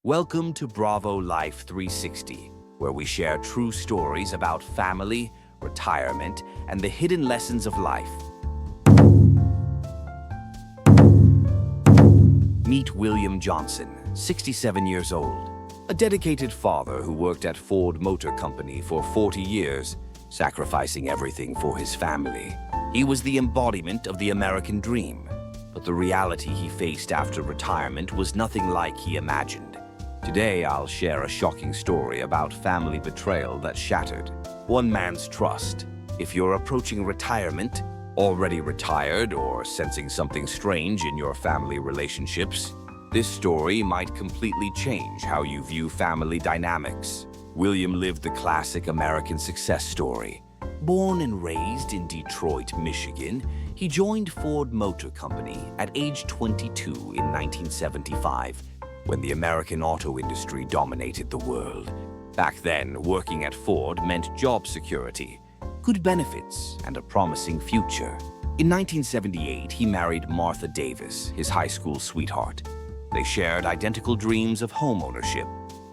Welcome to Bravo Life 360, where we share true stories about family, retirement, and the hidden lessons of life. Meet William Johnson, 67 years old, a dedicated father who worked at Ford Motor Company for 40 years, sacrificing everything for his family. He was the embodiment of the American dream, but the reality he faced after retirement was nothing like he imagined. Today, I'll share a shocking story about family betrayal that shattered one man's trust. If you're approaching retirement, already retired, or sensing something strange in your family relationships, this story might completely change how you view family dynamics. William lived the classic American success story. Born and raised in Detroit, Michigan, he joined Ford Motor Company at age 22 in 1975, when the American auto industry dominated the world. Back then, working at Ford meant job security, good benefits, and a promising future. In 1978, he married Martha Davis, his high school sweetheart. They shared identical dreams of home ownership,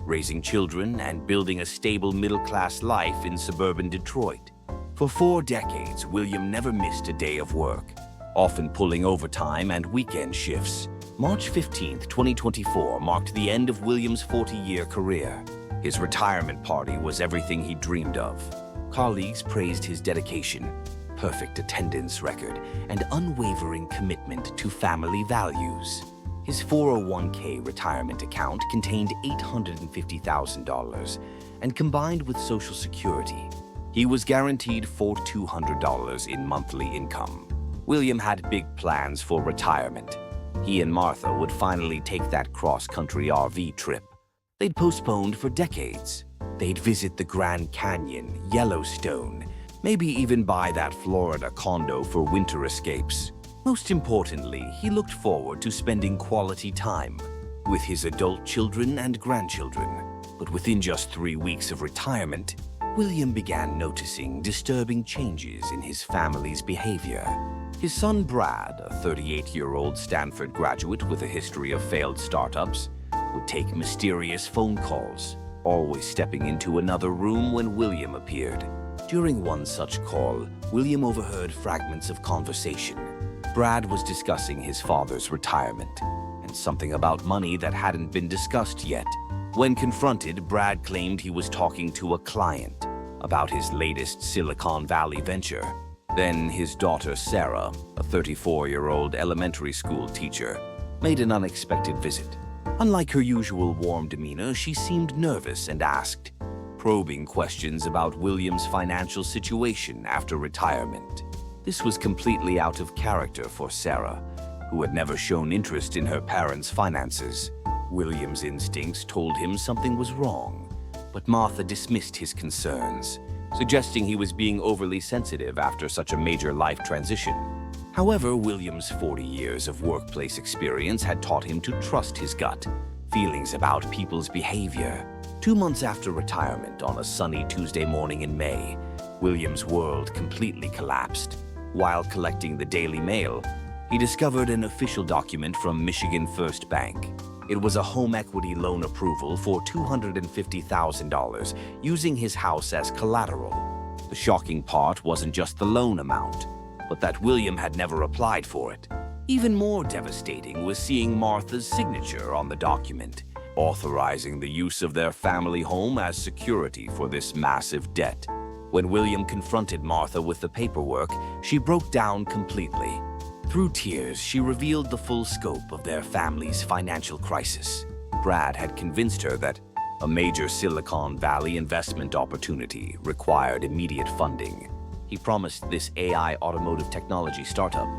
raising children, and building a stable middle-class life in suburban Detroit. For 4 decades, William never missed a day of work, often pulling overtime and weekend shifts. March 15, 2024 marked the end of William's 40-year career. His retirement party was everything he dreamed of. Colleagues praised his dedication, perfect attendance record, and unwavering commitment to family values. His 401k retirement account contained $850,000, and combined with Social Security, he was guaranteed $4,200 in monthly income. William had big plans for retirement. He and Martha would finally take that cross-country RV trip they'd postponed for decades. They'd visit the Grand Canyon, Yellowstone, maybe even buy that Florida condo for winter escapes. Most importantly, he looked forward to spending quality time with his adult children and grandchildren. But within just 3 weeks of retirement, William began noticing disturbing changes in his family's behavior. His son Brad, a 38-year-old Stanford graduate with a history of failed startups, would take mysterious phone calls, always stepping into another room when William appeared. During one such call, William overheard fragments of conversation. Brad was discussing his father's retirement and something about money that hadn't been discussed yet. When confronted, Brad claimed he was talking to a client about his latest Silicon Valley venture. Then his daughter Sarah, a 34-year-old elementary school teacher, made an unexpected visit. Unlike her usual warm demeanor, she seemed nervous and asked probing questions about William's financial situation after retirement. This was completely out of character for Sarah, who had never shown interest in her parents' finances. William's instincts told him something was wrong, but Martha dismissed his concerns, suggesting he was being overly sensitive after such a major life transition. However, William's 40 years of workplace experience had taught him to trust his gut feelings about people's behavior. 2 months after retirement, on a sunny Tuesday morning in May, William's world completely collapsed. While collecting the Daily Mail, he discovered an official document from Michigan First Bank. It was a home equity loan approval for $250,000, using his house as collateral. The shocking part wasn't just the loan amount, but that William had never applied for it. Even more devastating was seeing Martha's signature on the document, authorizing the use of their family home as security for this massive debt. When William confronted Martha with the paperwork, she broke down completely. Through tears, she revealed the full scope of their family's financial crisis. Brad had convinced her that a major Silicon Valley investment opportunity required immediate funding. He promised this AI automotive technology startup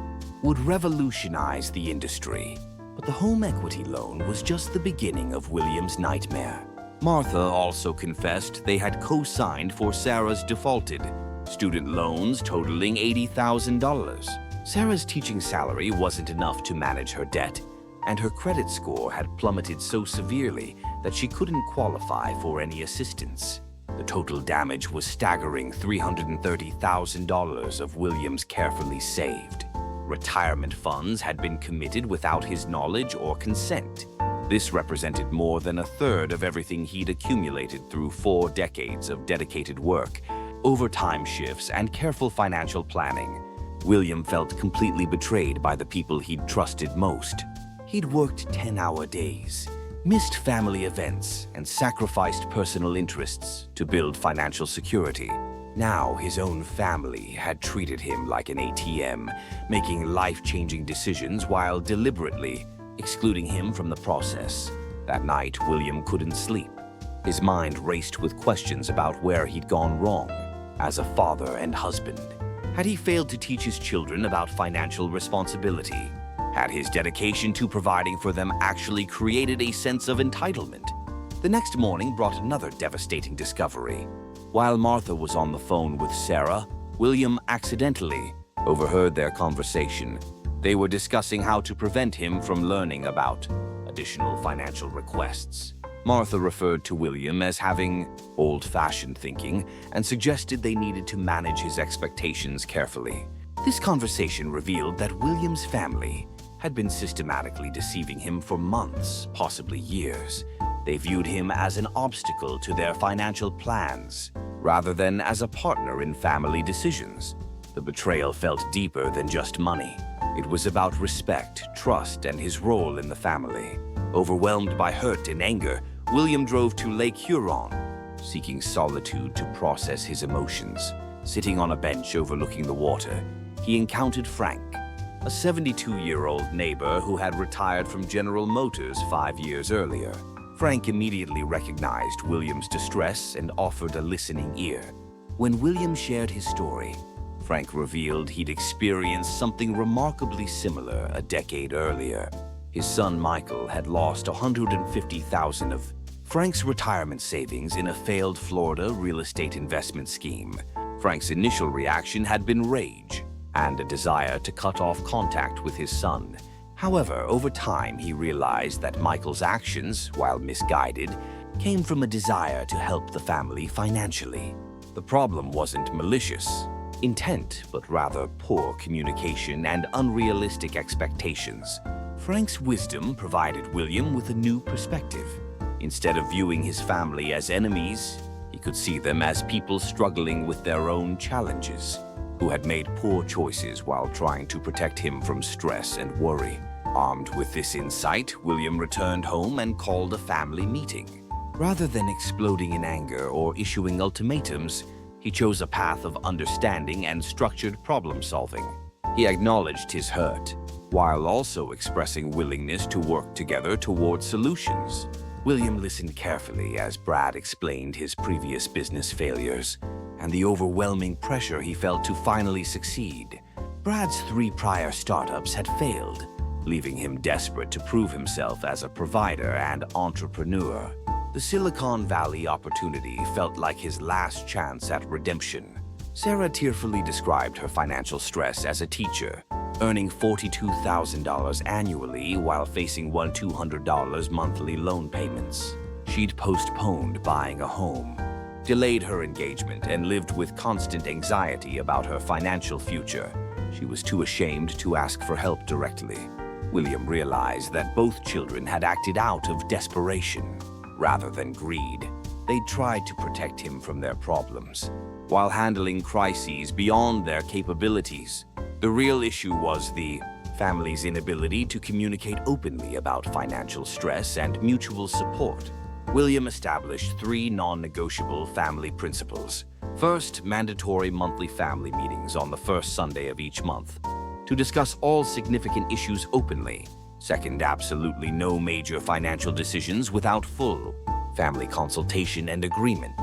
would revolutionize the industry. But the home equity loan was just the beginning of William's nightmare. Martha also confessed they had co-signed for Sarah's defaulted student loans totaling $80,000. Sarah's teaching salary wasn't enough to manage her debt, and her credit score had plummeted so severely that she couldn't qualify for any assistance. The total damage was staggering $330,000 of William's carefully saved. Retirement funds had been committed without his knowledge or consent. This represented more than a third of everything he'd accumulated through 4 decades of dedicated work, overtime shifts, and careful financial planning. William felt completely betrayed by the people he'd trusted most. He'd worked 10-hour days, missed family events, and sacrificed personal interests to build financial security. Now his own family had treated him like an ATM, making life-changing decisions while deliberately excluding him from the process. That night, William couldn't sleep. His mind raced with questions about where he'd gone wrong as a father and husband. Had he failed to teach his children about financial responsibility? Had his dedication to providing for them actually created a sense of entitlement? The next morning brought another devastating discovery. While Martha was on the phone with Sarah, William accidentally overheard their conversation. They were discussing how to prevent him from learning about additional financial requests. Martha referred to William as having old-fashioned thinking and suggested they needed to manage his expectations carefully. This conversation revealed that William's family had been systematically deceiving him for months, possibly years. They viewed him as an obstacle to their financial plans, rather than as a partner in family decisions. The betrayal felt deeper than just money. It was about respect, trust, and his role in the family. Overwhelmed by hurt and anger, William drove to Lake Huron, seeking solitude to process his emotions. Sitting on a bench overlooking the water, he encountered Frank, a 72-year-old neighbor who had retired from General Motors 5 years earlier. Frank immediately recognized William's distress and offered a listening ear. When William shared his story, Frank revealed he'd experienced something remarkably similar a decade earlier. His son Michael had lost $150,000 of Frank's retirement savings in a failed Florida real estate investment scheme. Frank's initial reaction had been rage and a desire to cut off contact with his son. However, over time, he realized that Michael's actions, while misguided, came from a desire to help the family financially. The problem wasn't malicious intent, but rather poor communication and unrealistic expectations. Frank's wisdom provided William with a new perspective. Instead of viewing his family as enemies, he could see them as people struggling with their own challenges, who had made poor choices while trying to protect him from stress and worry. Armed with this insight, William returned home and called a family meeting. Rather than exploding in anger or issuing ultimatums, he chose a path of understanding and structured problem-solving. He acknowledged his hurt, while also expressing willingness to work together toward solutions. William listened carefully as Brad explained his previous business failures and the overwhelming pressure he felt to finally succeed. Brad's 3 prior startups had failed, leaving him desperate to prove himself as a provider and entrepreneur. The Silicon Valley opportunity felt like his last chance at redemption. Sarah tearfully described her financial stress as a teacher, earning $42,000 annually while facing $200 monthly loan payments. She'd postponed buying a home, delayed her engagement, and lived with constant anxiety about her financial future. She was too ashamed to ask for help directly. William realized that both children had acted out of desperation rather than greed. They tried to protect him from their problems, while handling crises beyond their capabilities. The real issue was the family's inability to communicate openly about financial stress and mutual support. William established 3 non-negotiable family principles. First, mandatory monthly family meetings on the first Sunday of each month to discuss all significant issues openly. Second, absolutely no major financial decisions without full family consultation and agreement.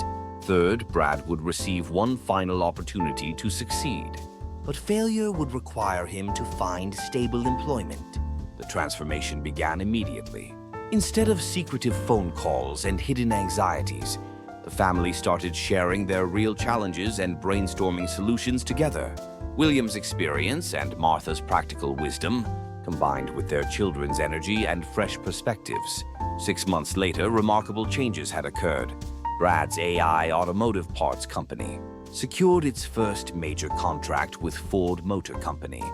Third, Brad would receive one final opportunity to succeed, but failure would require him to find stable employment. The transformation began immediately. Instead of secretive phone calls and hidden anxieties, the family started sharing their real challenges and brainstorming solutions together. William's experience and Martha's practical wisdom combined with their children's energy and fresh perspectives. 6 months later, remarkable changes had occurred. Brad's AI automotive parts company secured its first major contract with Ford Motor Company,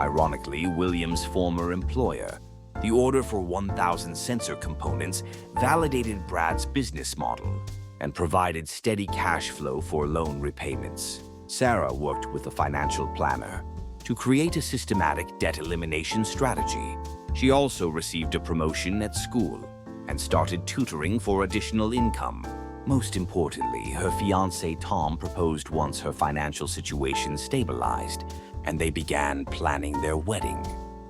ironically William's former employer. The order for 1,000 sensor components validated Brad's business model and provided steady cash flow for loan repayments. Sarah worked with a financial planner to create a systematic debt elimination strategy. She also received a promotion at school and started tutoring for additional income. Most importantly, her fiancé Tom proposed once her financial situation stabilized, and they began planning their wedding.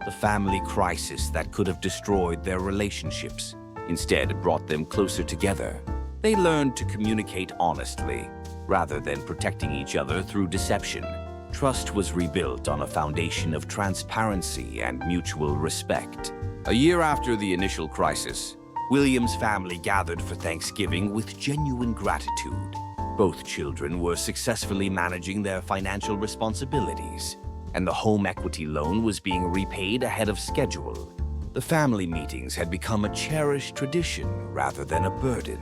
The family crisis that could have destroyed their relationships instead brought them closer together. They learned to communicate honestly, rather than protecting each other through deception. Trust was rebuilt on a foundation of transparency and mutual respect. A year after the initial crisis, William's family gathered for Thanksgiving with genuine gratitude. Both children were successfully managing their financial responsibilities, and the home equity loan was being repaid ahead of schedule. The family meetings had become a cherished tradition rather than a burden.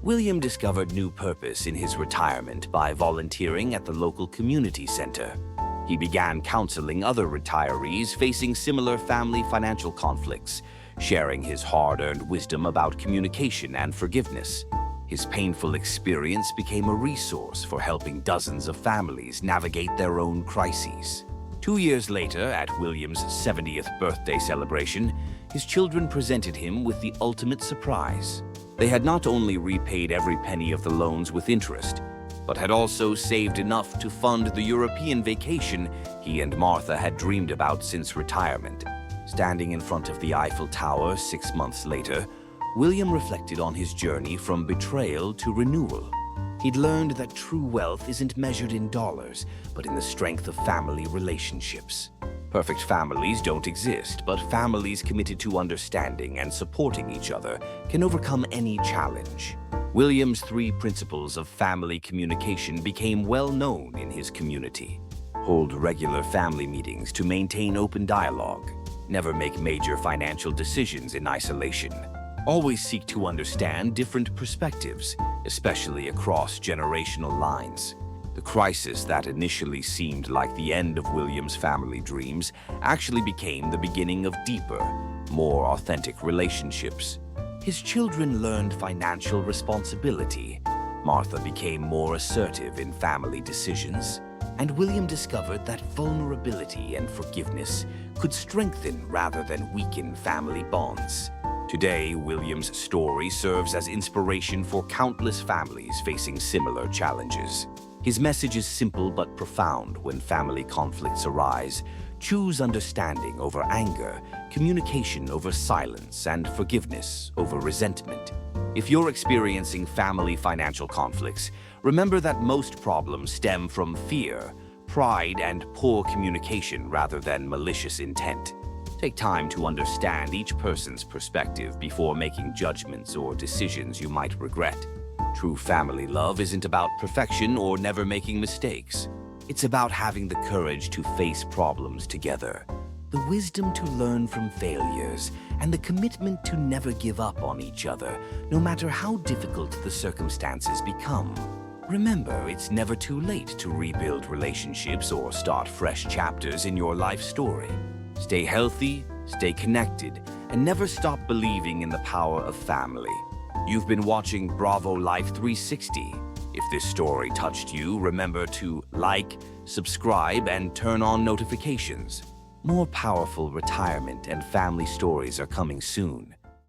William discovered new purpose in his retirement by volunteering at the local community center. He began counseling other retirees facing similar family financial conflicts, sharing his hard-earned wisdom about communication and forgiveness. His painful experience became a resource for helping dozens of families navigate their own crises. 2 years later, at William's 70th birthday celebration, his children presented him with the ultimate surprise. They had not only repaid every penny of the loans with interest, but had also saved enough to fund the European vacation he and Martha had dreamed about since retirement. Standing in front of the Eiffel Tower 6 months later, William reflected on his journey from betrayal to renewal. He'd learned that true wealth isn't measured in dollars, but in the strength of family relationships. Perfect families don't exist, but families committed to understanding and supporting each other can overcome any challenge. William's 3 principles of family communication became well known in his community. Hold regular family meetings to maintain open dialogue. Never make major financial decisions in isolation. Always seek to understand different perspectives, especially across generational lines. The crisis that initially seemed like the end of William's family dreams actually became the beginning of deeper, more authentic relationships. His children learned financial responsibility. Martha became more assertive in family decisions, and William discovered that vulnerability and forgiveness could strengthen rather than weaken family bonds. Today, William's story serves as inspiration for countless families facing similar challenges. His message is simple but profound when family conflicts arise. Choose understanding over anger, communication over silence, and forgiveness over resentment. If you're experiencing family financial conflicts, remember that most problems stem from fear, pride, and poor communication rather than malicious intent. Take time to understand each person's perspective before making judgments or decisions you might regret. True family love isn't about perfection or never making mistakes. It's about having the courage to face problems together, the wisdom to learn from failures, and the commitment to never give up on each other, no matter how difficult the circumstances become. Remember, it's never too late to rebuild relationships or start fresh chapters in your life story. Stay healthy, stay connected, and never stop believing in the power of family. You've been watching Bravo Life 360. If this story touched you, remember to like, subscribe, and turn on notifications. More powerful retirement and family stories are coming soon.